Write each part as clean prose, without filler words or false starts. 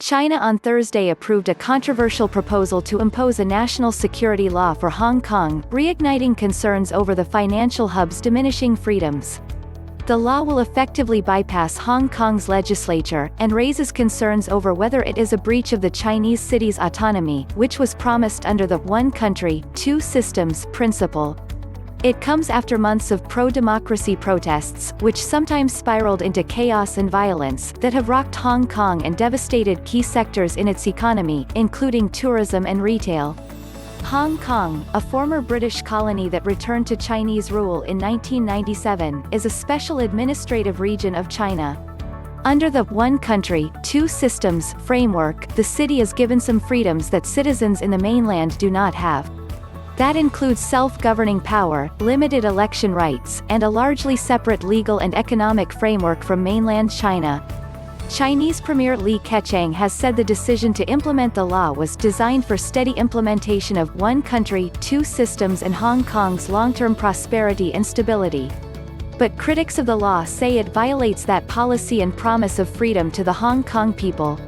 China on Thursday approved a controversial proposal to impose a national security law for Hong Kong, reigniting concerns over the financial hub's diminishing freedoms. The law will effectively bypass Hong Kong's legislature, and raises concerns over whether it is a breach of the Chinese city's autonomy, which was promised under the one country, two systems principle. It comes after months of pro-democracy protests, which sometimes spiraled into chaos and violence, that have rocked Hong Kong and devastated key sectors in its economy, including tourism and retail. Hong Kong, a former British colony that returned to Chinese rule in 1997, is a special administrative region of China. Under the one country, two systems framework, the city is given some freedoms that citizens in the mainland do not have. That includes self-governing power, limited election rights, and a largely separate legal and economic framework from mainland China. Chinese Premier Li Keqiang has said the decision to implement the law was designed for steady implementation of one country, two systems and Hong Kong's long-term prosperity and stability. But critics of the law say it violates that policy and promise of freedom to the Hong Kong people.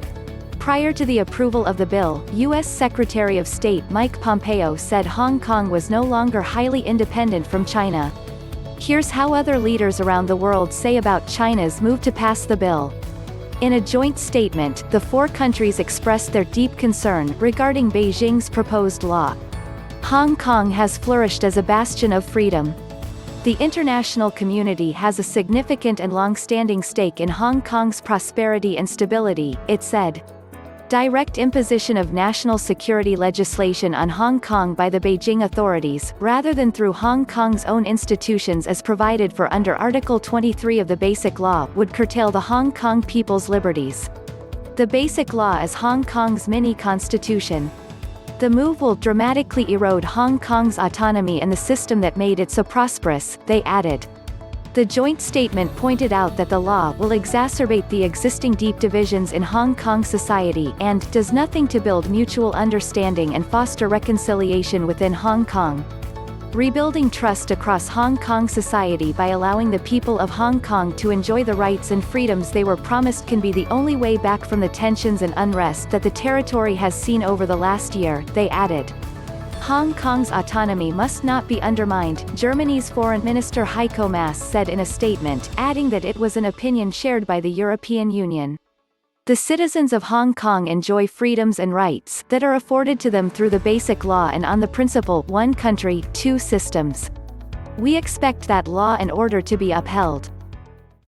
Prior to the approval of the bill, U.S. Secretary of State Mike Pompeo said Hong Kong was no longer highly independent from China. Here's how other leaders around the world say about China's move to pass the bill. In a joint statement, the four countries expressed their deep concern regarding Beijing's proposed law. Hong Kong has flourished as a bastion of freedom. The international community has a significant and long-standing stake in Hong Kong's prosperity and stability, it said. Direct imposition of national security legislation on Hong Kong by the Beijing authorities, rather than through Hong Kong's own institutions as provided for under Article 23 of the Basic Law, would curtail the Hong Kong people's liberties. The Basic Law is Hong Kong's mini-constitution. The move will dramatically erode Hong Kong's autonomy and the system that made it so prosperous, they added. The joint statement pointed out that the law will exacerbate the existing deep divisions in Hong Kong society and does nothing to build mutual understanding and foster reconciliation within Hong Kong. Rebuilding trust across Hong Kong society by allowing the people of Hong Kong to enjoy the rights and freedoms they were promised can be the only way back from the tensions and unrest that the territory has seen over the last year, they added. Hong Kong's autonomy must not be undermined, Germany's Foreign Minister Heiko Mass said in a statement, adding that it was an opinion shared by the European Union. The citizens of Hong Kong enjoy freedoms and rights that are afforded to them through the Basic Law and on the principle one country, two systems. We expect that law and order to be upheld.